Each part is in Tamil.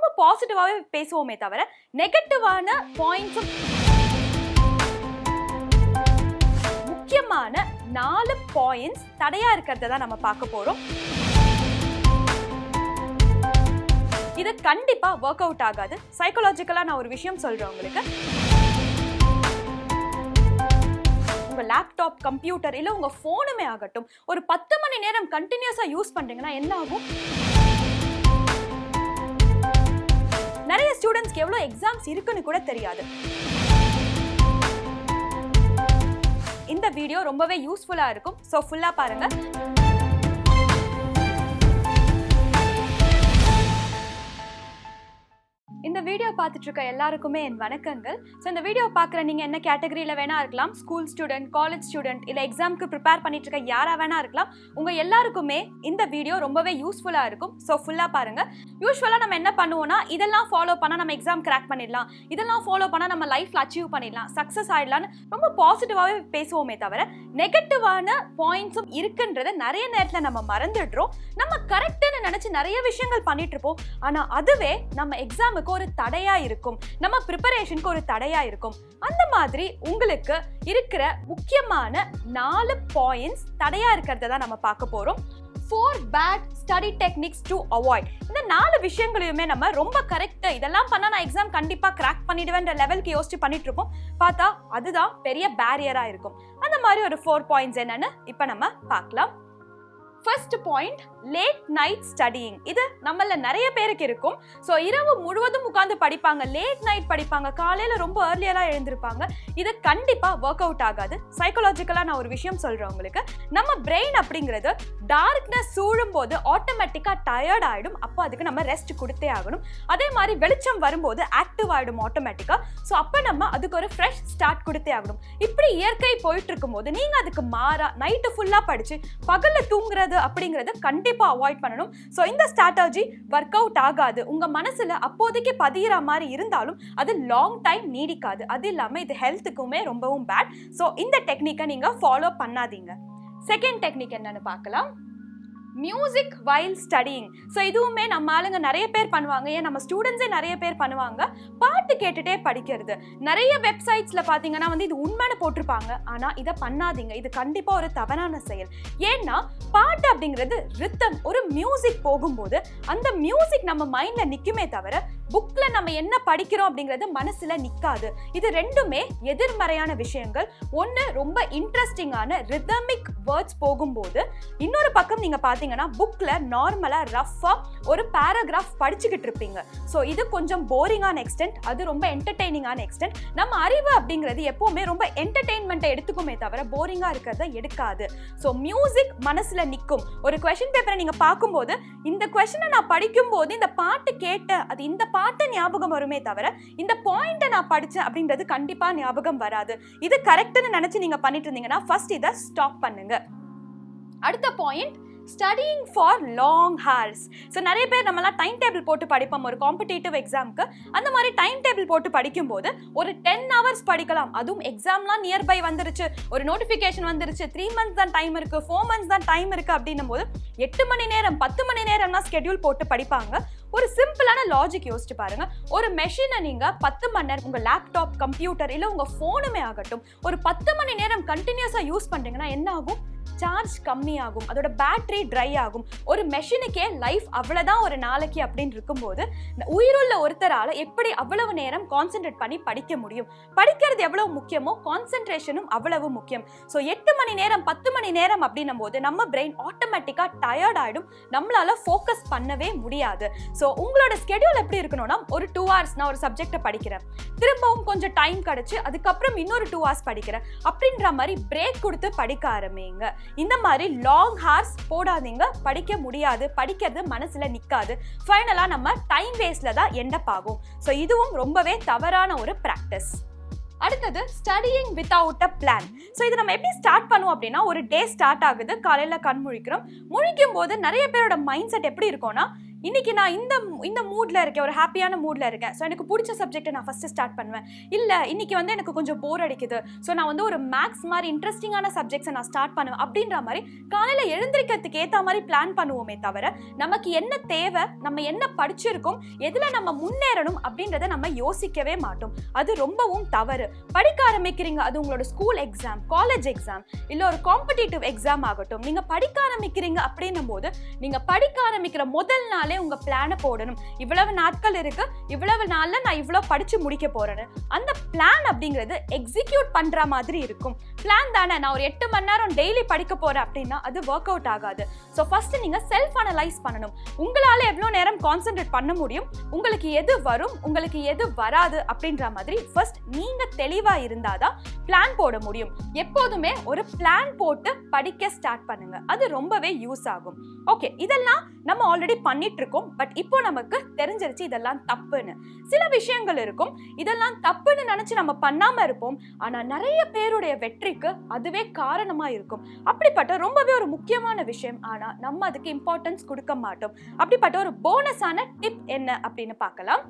ரொம்ப பாசிட்டிவாவே பேசுவோமே தவிர நெகட்டிவான பாயிண்ட்ஸும் முக்கியமான 4 பாயிண்ட்ஸ் தடையா இருக்கிறத தான் நம்ம பார்க்க போறோம். இது கண்டிப்பா ஒர்க் அவுட் ஆகாது. சைக்காலஜிக்கலா நான் ஒரு விஷயம் சொல்றேன் உங்களுக்கு. உங்க லேப்டாப், கம்ப்யூட்டர் இல்ல உங்க போனுமே ஆகட்டும், ஒரு 10 மணி நேரம் கண்டினியூஸா யூஸ் பண்றீங்கன்னா என்ன ஆகும்? நிறைய ஸ்டூடெண்ட்ஸ்க்கு எவ்வளவு எக்ஸாம்ஸ் இருக்குன்னு கூட தெரியாது. இந்த வீடியோ ரொம்பவே யூஸ்ஃபுல்லா இருக்கும். சோ ஃபுல்லா பாருங்க. இந்த வீடியோ பார்த்துட்டு இருக்க எல்லாருக்குமே என் வணக்கங்கள். ஸோ இந்த வீடியோ பார்க்குற நீங்கள் என்ன கேட்டகரியில் வேணா இருக்கலாம், ஸ்கூல் ஸ்டூடெண்ட், காலேஜ் ஸ்டூடெண்ட், இல்லை எக்ஸாமுக்கு ப்ரிப்பேர் பண்ணிட்டு இருக்க யாராக வேணா இருக்கலாம். உங்கள் எல்லாருக்குமே இந்த வீடியோ ரொம்பவே யூஸ்ஃபுல்லாக இருக்கும். ஸோ ஃபுல்லாக பாருங்கள். யூஸ்வலாக நம்ம என்ன பண்ணுவோம்னா, இதெல்லாம் ஃபாலோ பண்ணால் நம்ம எக்ஸாம் கிராக் பண்ணிடலாம், இதெல்லாம் ஃபாலோ பண்ணால் நம்ம லைஃப்பில் அச்சீவ் பண்ணிடலாம், சக்ஸஸ் ஆகிடலான்னு ரொம்ப பாசிட்டிவாகவே பேசுவோமே தவிர நெகட்டிவான பாயிண்ட்ஸும் இருக்குன்றதை நிறைய நேரத்தில் நம்ம மறந்துடுறோம். நம்ம கரெக்டுன்னு நினச்சி நிறைய விஷயங்கள் பண்ணிட்டு இருப்போம். ஆனால் அதுவே நம்ம எக்ஸாமுக்கு ஒரு தடையா இருக்கும், நம்ம ப்ரிப்பரேஷனுக்கு ஒரு தடையா இருக்கும். அந்த மாதிரி உங்களுக்கு இருக்கிற முக்கியமான 4 பாயிண்ட்ஸ் தடையா இருக்கிறத தான் நம்ம பார்க்க போறோம். 4 bad study techniques to avoid. இந்த 4 விஷயங்களையுமே நம்ம ரொம்ப கரெக்ட், இதெல்லாம் பண்ணா நான் எக்ஸாம் கண்டிப்பா கிராக் பண்ணிடுவேன்ற லெவலுக்கு யோசிச்சு பண்ணிட்டு இருப்போம். பார்த்தா அதுதான் பெரிய பேரியரா இருக்கும். அந்த மாதிரி ஒரு 4 பாயிண்ட்ஸ் என்னன்னு இப்ப நம்ம பார்க்கலாம். First point, late night studying. இது நம்மள நிறைய பேருக்கு இருக்கும். ஸோ இரவு முழுவதும் உட்காந்து படிப்பாங்க, லேட் நைட் படிப்பாங்க, காலையில் ரொம்ப ஏர்லியராக எழுந்திருப்பாங்க. இது கண்டிப்பாக ஒர்க் அவுட் ஆகாது. சைக்காலஜிக்கலாக நான் ஒரு விஷயம் சொல்கிறேன் உங்களுக்கு. நம்ம பிரெயின் அப்படிங்கிறது டார்க்னஸ் சூழும் போது ஆட்டோமேட்டிக்காக டயர்ட் ஆகிடும். அப்போ அதுக்கு நம்ம ரெஸ்ட் கொடுத்தே ஆகணும். அதே மாதிரி வெளிச்சம் வரும்போது ஆக்டிவ் ஆகிடும் ஆட்டோமேட்டிக்காக. ஸோ அப்போ நம்ம அதுக்கு ஒரு ஃப்ரெஷ் ஸ்டார்ட் கொடுத்தே ஆகணும். இப்படி இயற்கை போயிட்டு இருக்கும்போது நீங்கள் அதுக்கு மாறா நைட்டு ஃபுல்லாக படித்து பகலில் தூங்குறது அப்படிங்கறது கண்டிப்பா அவாய்ட் பண்ணணும். சோ இந்த ஸ்ட்ராட்டஜி வொர்க் அவுட் ஆகாது. உங்க மனசுல அப்போதைக்கு பதியிற மாதிரி இருந்தாலும் அது லாங் டைம் நீடிக்காது. அது இல்லாம இது ஹெல்த்துக்குமே ரொம்பவும் பேட். சோ இந்த டெக்னிக்கை நீங்க ஃபாலோ பண்ணாதீங்க. செகண்ட் டெக்னிக் என்னன்னு பார்க்கலாம். Music while studying. ஸோ இதுவுமே நம்ம ஆளுங்க நிறைய பேர் பண்ணுவாங்க, ஏன் நம்ம ஸ்டூடெண்ட்ஸே நிறைய பேர் பண்ணுவாங்க. பாட்டு கேட்டுட்டே படிக்கிறது. நிறைய வெப்சைட்ஸில் பார்த்தீங்கன்னா இது உண்மைன்னு போட்டிருப்பாங்க. ஆனால் இதை பண்ணாதீங்க, இது கண்டிப்பாக ஒரு தவறான செயல். ஏன்னா பாட்டு அப்படிங்கிறது ரித்தம், ஒரு மியூசிக் போகும்போது அந்த மியூசிக் நம்ம மைண்டில் நிற்குமே தவிர புக்கில் நம்ம என்ன படிக்கிறோம் அப்படிங்கிறது மனசில் நிற்காது. இது ரெண்டுமே எதிர்மறையான விஷயங்கள். ஒன்று ரொம்ப இன்ட்ரெஸ்டிங்கான ரிதமிக் வேர்ட்ஸ் போகும்போது, இன்னொரு பக்கம் நீங்கள் பார்த்தீங்கன்னா புக்கில் நார்மலாக ரஃப்பாக ஒரு பேராகிராஃப் படிச்சுக்கிட்டு இருப்பீங்க. ஸோ இது கொஞ்சம் போரிங்கான எக்ஸ்டென்ட், அது ரொம்ப என்டர்டெய்னிங்கான எக்ஸ்டென்ட். நம்ம அறிவு அப்படிங்கிறது எப்போவுமே ரொம்ப என்டர்டெயின்மெண்ட்டை எடுத்துக்குமே தவிர போரிங்காக இருக்கிறத எடுக்காது. ஸோ மியூசிக் மனசில் நிற்கும். ஒரு கொஸ்டின் பேப்பரை நீங்கள் பார்க்கும்போது இந்த கொஸ்டினை நான் படிக்கும்போது இந்த பாட்டு கேட்டேன், அது இந்த பாட்டு ஞாபகம் வருமே தவிர இந்த பாயிண்ட்டை நான் படித்தேன் அப்படின்றது கண்டிப்பாக ஞாபகம் வராது. இது கரெக்ட்னு நினச்சி நீங்கள் பண்ணிட்டு இருந்தீங்கன்னா ஃபர்ஸ்ட் இதை ஸ்டாப் பண்ணுங்க. அடுத்த point, studying for long hours. So நிறைய பேர் நம்மளாம் டைம் டேபிள் போட்டு படிப்போம் ஒரு காம்படிட்டிவ் எக்ஸாமுக்கு. அந்த மாதிரி டைம் டேபிள் போட்டு படிக்கும்போது ஒரு 10 hours படிக்கலாம். அதுவும் எக்ஸாம்லாம் நியர்பை வந்துருச்சு, ஒரு நோட்டிஃபிகேஷன் வந்துருச்சு, 3 months தான் டைம் இருக்கு, 4 months தான் டைம் இருக்கு அப்படின்னும் போது 8 மணி நேரம் 10 மணி நேரம்லாம் ஸ்கெடியூல் போட்டு படிப்பாங்க. ஒரு சிம்பிளான லாஜிக் யோசிச்சு பாருங்க. ஒரு மெஷினை நீங்க 10 மணி நேரம், உங்க லேப்டாப், கம்ப்யூட்டர் இல்ல உங்க போனுமே ஆகட்டும், ஒரு 10 மணி நேரம் கண்டினியூஸா யூஸ் பண்றீங்கன்னா என்ன ஆகும்? சார்ஜ் கம்மியாகும், அதோட பேட்டரி ட்ரை ஆகும். ஒரு மெஷினுக்கே லைஃப் அவ்வளவுதான் ஒரு நாளைக்கு அப்படின்னு இருக்கும்போது உயிருள்ள ஒருத்தரால எப்படி அவ்வளவு நேரம் கான்சென்ட்ரேட் பண்ணி படிக்க முடியும்? படிக்கிறது எவ்வளவு முக்கியமோ கான்சென்ட்ரேஷனும் அவ்வளவு முக்கியம். ஸோ 8 மணி நேரம் 10 மணி நேரம் அப்படின்னும் போது நம்ம பிரெயின் ஆட்டோமேட்டிக்கா டயர்ட் ஆயிடும், நம்மளால ஃபோக்கஸ் பண்ணவே முடியாது. ஸோ உங்களோட ஸ்கெடியூல் எப்படி இருக்கணும்னா, ஒரு 2 hours நான் ஒரு சப்ஜெக்டை படிக்கிறேன், திரும்பவும் கொஞ்சம் டைம் கிடைச்சு அதுக்கப்புறம் இன்னொரு 2 hours படிக்கிறேன் அப்படின்ற மாதிரி பிரேக் கொடுத்து படிக்க ஆரம்பிங்க. இந்த மாதிரி லாங் ஹார்ஸ் போடாதீங்க, படிக்க முடியாது, படிக்கிறது மனசுல நிக்காது. ஃபைனலா நம்ம டைம் வேஸ்ட்ல தான் எண்ட் அப் ஆகும். ஸோ இதுவும் ரொம்பவே தவறான ஒரு பிராக்டிஸ். அடுத்தது studying without a plan. So இது நம்ம எப்படி ஸ்டார்ட் பண்ணுவோம் அப்படின்னா, ஒரு டே ஸ்டார்ட் ஆகுது, காலையில் கண் முழிக்கிறோம். முழிக்கும் போது நிறைய பேரோட மைண்ட் செட் எப்படி இருக்கும்னா, இன்னைக்கு நான் இந்த மூட்ல இருக்கேன், ஒரு ஹாப்பியான மூட்ல இருக்கேன், ஸோ எனக்கு பிடிச்ச சப்ஜெக்டை நான் ஃபர்ஸ்ட் ஸ்டார்ட் பண்ணுவேன். இல்லை இன்னைக்கு வந்து எனக்கு கொஞ்சம் போர் அடிக்குது, ஸோ நான் வந்து ஒரு மேக்ஸ் மாதிரி இன்ட்ரெஸ்டிங்கான சப்ஜெக்ட்ஸை நான் ஸ்டார்ட் பண்ணுவேன் அப்படின்ற மாதிரி காலையில் எழுந்திரிக்கிறதுக்கு ஏற்ற மாதிரி பிளான் பண்ணுவோமே தவிர நமக்கு என்ன தேவை, நம்ம என்ன படிச்சிருக்கோம், எதில் நம்ம முன்னேறணும் அப்படின்றத நம்ம யோசிக்கவே மாட்டோம். அது ரொம்பவும் தவறு. படிக்க ஆரம்பிக்கிறீங்க, அது உங்களோட ஸ்கூல் எக்ஸாம், காலேஜ் எக்ஸாம், இல்லை ஒரு காம்படிட்டிவ் எக்ஸாம் ஆகட்டும், நீங்கள் படிக்க ஆரம்பிக்கிறீங்க அப்படின்னும் போது நீங்கள் படிக்க ஆரம்பிக்கிற முதல் நாளே உங்கள் பிளானை போடணும். இவ்வளவு நாட்கள் இருக்கு, இவ்வளவு நாள்ல நான் இவ்வளோ படிச்சு முடிக்க போறேன்னு. அந்த பிளான் அப்படிங்கிறது எக்ஸிக்யூட் பண்ற மாதிரி இருக்கும். பிளான் தானே, நான் ஒரு 8 மணி நேரம் டெய்லி படிக்க போறேன் அப்படின்னா அது ஒர்க் அவுட் ஆகாது. ஸோ ஃபர்ஸ்ட் நீங்க செல்ஃப் அனலைஸ் பண்ணணும். உங்களால எவ்வளோ நேரம் கான்சென்ட்ரேட் பண்ண முடியும், உங்களுக்கு எது வரும், உங்களுக்கு எது வராது அப்படின்ற மாதிரி ஃபர்ஸ்ட் நீங்க தெளிவா இருந்தாதான் பிளான் போட முடியும். எப்போதுமே ஒரு பிளான் போட்டு படிக்க ஸ்டார்ட் பண்ணுங்க, அது ரொம்பவே யூஸ் ஆகும். ஓகே, இதெல்லாம் நம்ம ஆல்ரெடி பண்ணிட்டு இருக்கோம், பட் இப்போ நமக்கு தெரிஞ்சிருச்சு இதெல்லாம் தப்புன்னு. சில விஷயங்கள் இருக்கும், இதெல்லாம் தப்புன்னு நினைச்சு நம்ம பண்ணாம இருப்போம், ஆனா நிறைய பேருடைய வெற்றிக்கு அதுவே காரணமா இருக்கும். அப்படிப்பட்ட ரொம்பவே ஒரு முக்கியமான விஷயம், ஆனா நம்ம அதுக்கு இம்பார்ட்டன்ஸ் கொடுக்க மாட்டோம். அப்படிப்பட்ட ஒரு போனஸான டிப் என்ன அப்படின்னு பார்க்கலாம்.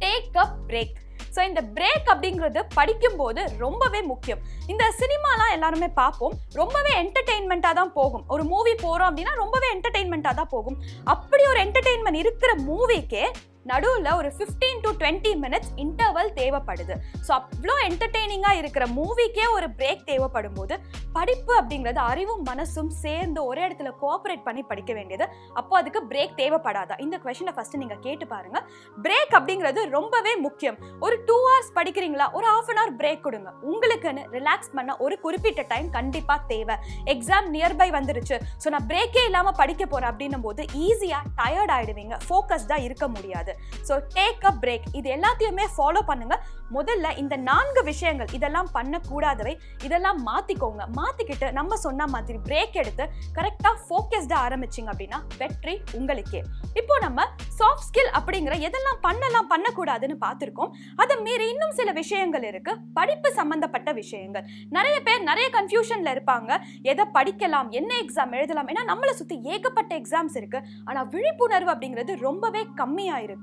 Take a break. ஸோ இந்த பிரேக் அப்படிங்கிறது படிக்கும்போது ரொம்பவே முக்கியம். இந்த சினிமாலாம் எல்லாருமே பார்ப்போம், ரொம்பவே என்டர்டெயின்மெண்ட்டாக தான் போகும். ஒரு மூவி போகிறோம் அப்படின்னா ரொம்பவே என்டர்டெயின்மெண்ட்டாக தான் போகும். அப்படி ஒரு என்டர்டெயின்மெண்ட் இருக்கிற மூவிக்கே நடுவில் ஒரு 15 to 20 minutes இன்டர்வல் தேவைப்படுது. ஸோ அவ்வளோ என்டர்டெய்னிங்காக இருக்கிற மூவிக்கே ஒரு பிரேக் தேவைப்படும் போது படிப்பு அப்படிங்கிறது அறிவும் மனசும் சேர்ந்து ஒரே இடத்துல கோஆப்ரேட் பண்ணி படிக்க வேண்டியது. அப்போ அதுக்கு பிரேக் தேவைப்படாதா? இந்த கொஸ்டினை ஃபர்ஸ்ட் நீங்கள் கேட்டு பாருங்க. பிரேக் அப்படிங்கிறது ரொம்பவே முக்கியம். ஒரு 2 hours படிக்கிறீங்களா, ஒரு 1/2 hour பிரேக் கொடுங்க. உங்களுக்குன்னு ரிலாக்ஸ் பண்ண ஒரு குறிப்பிட்ட டைம் கண்டிப்பாக தேவை. எக்ஸாம் நியர்பை வந்துருச்சு, ஸோ நான் பிரேக்கே இல்லாமல் படிக்க போகிறேன் அப்படின்னும் போது ஈஸியாக டயர்ட் ஆகிடுவீங்க, ஃபோக்கஸ்டாக இருக்க முடியாது. So take a break. இது எல்லாத்தையுமே ஃபாலோ பண்ணுங்க. முதல்ல இந்த 4 விஷயங்கள், இதெல்லாம் பண்ணக்கூடாதவை, இதெல்லாம் மாத்திக்கோங்க. மாத்திக்கிட்டு நம்ம சொன்ன மாதிரி பிரேக் எடுத்து கரெக்டா ஃபோக்கஸ்டா ஆரம்பிச்சிங்க அப்படின்னா வெற்றி உங்களுக்கே. இப்போ நம்ம சாஃப்ட் ஸ்கில் அப்படிங்கிற எதெல்லாம் பண்ணலாம் பண்ணக்கூடாதுன்னு பார்த்துருக்கோம். அதை மீறி இன்னும் சில விஷயங்கள் இருக்கு, படிப்பு சம்பந்தப்பட்ட விஷயங்கள். நிறைய பேர் நிறைய கன்ஃபியூஷன்ல இருப்பாங்க, எதை படிக்கலாம், என்ன எக்ஸாம் எழுதலாம். ஏன்னா நம்மளை சுற்றி ஏகப்பட்ட எக்ஸாம்ஸ் இருக்கு, ஆனால் விழிப்புணர்வு அப்படிங்கிறது ரொம்பவே கம்மியா இருக்கு.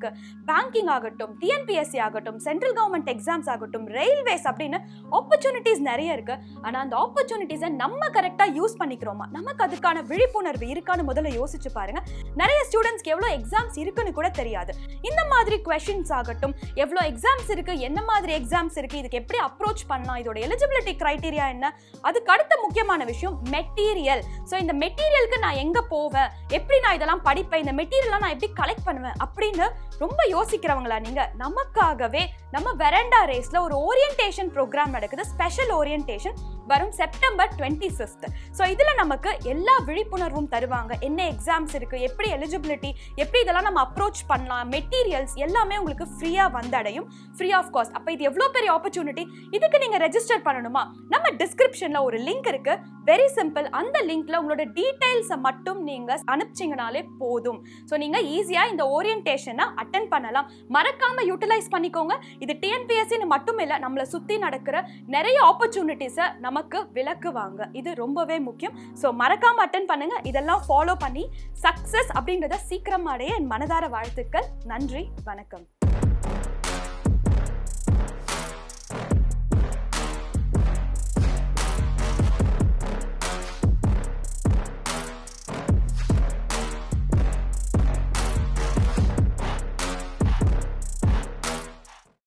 பேங்கிங் ஆகட்டும், டிஎன்பிஎஸ்சி ஆகட்டும், சென்ட்ரல் கவர்மெண்ட் எக்ஸாம்ஸ் ஆகட்டும், ரயில்வேஸ் அப்படின்னு ஆப்பர்ச்சுனிட்டிஸ் நிறைய இருக்கு. ஆனா அந்த ஆப்பர்ச்சுனிட்டிஸை நம்ம கரெக்டா யூஸ் பண்ணிக்கிறோமா, நமக்கு அதுக்கான விழிப்புணர்வு இருக்கான்னு முதல்ல யோசிச்சு பாருங்க. நிறைய ஸ்டூடெண்ட்ஸ்க்கு எவ்வளவு எக்ஸாம்ஸ் இருக்குன்னு கூட தெரியாது. இந்த மாதிரி क्वेश्चंस ஆகட்டும், எவ்வளவு எக்ஸாம்ஸ் இருக்கு, என்ன மாதிரி எக்ஸாம்ஸ் இருக்கு, இதுக்கு எப்படி அப்ரோச் பண்ணலாம், இதோட எலிஜிபிலிட்டி கிரைட்டீரியா என்ன, அதுக்கு அடுத்த முக்கியமான விஷயம் மெட்டீரியல். ஸோ இந்த மெட்டீரியலுக்கு நான் எங்க போவேன், எப்படி நான் இதெல்லாம் படிப்பேன், இந்த மெட்டீரியல்லாம் நான் எப்படி கலெக்ட் பண்ணுவேன் அப்படின்னு ரொம்ப யோசிக்கிறவங்களா நீங்க, நமக்காகவே நம்ம வெரண்டா ரேஸ்ல ஒரு ஓரியன்டேஷன் ப்ரோக்ராம் நடக்குது. ஸ்பெஷல் ஓரியன்டேஷன் வரும் செப்டம்பர் 25th. ஸோ இதில் நமக்கு எல்லா விழிப்புணர்வும் தருவாங்க. என்ன எக்ஸாம்ஸ் இருக்கு, எப்படி எலிஜிபிலிட்டி, எப்படி இதெல்லாம் நம்ம அப்ரோச் பண்ணலாம், மெட்டீரியல்ஸ் எல்லாமே உங்களுக்கு ஃப்ரீயா வந்தடையும், ஃப்ரீ ஆஃப் காஸ்ட். அப்போ இது எவ்வளோ பெரிய ஆப்பர்ச்சுனிட்டி. இதுக்கு நீங்க ரெஜிஸ்டர் பண்ணணுமா, நம்ம டிஸ்கிரிப்ஷன்ல ஒரு லிங்க் இருக்கு, வெரி சிம்பிள். அந்த லிங்க்ல உங்களோட டீடைல்ஸை மட்டும் நீங்க அனுப்பிச்சிங்கனாலே போதும். ஸோ நீங்க ஈஸியா இந்த ஓரியன்டேஷனை அட்டென்ட் பண்ணலாம். மறக்காம யூட்டிலைஸ் பண்ணிக்கோங்க. இது டிஎன்பிஎஸ்சின்னு மட்டும் இல்லை, நம்மளை சுற்றி நடக்கிற நிறைய ஆப்பர்ச்சுனிட்டிஸை நமக்கு விளக்குவாங்க. இது ரொம்பவே முக்கியம். ஸோ மறக்காம அட்டென்ட் பண்ணுங்க. இதெல்லாம் ஃபாலோ பண்ணி சக்ஸஸ் அப்படிங்கிறத சீக்கிரம் அடைய என் மனதார வாழ்த்துக்கள். நன்றி, வணக்கம்.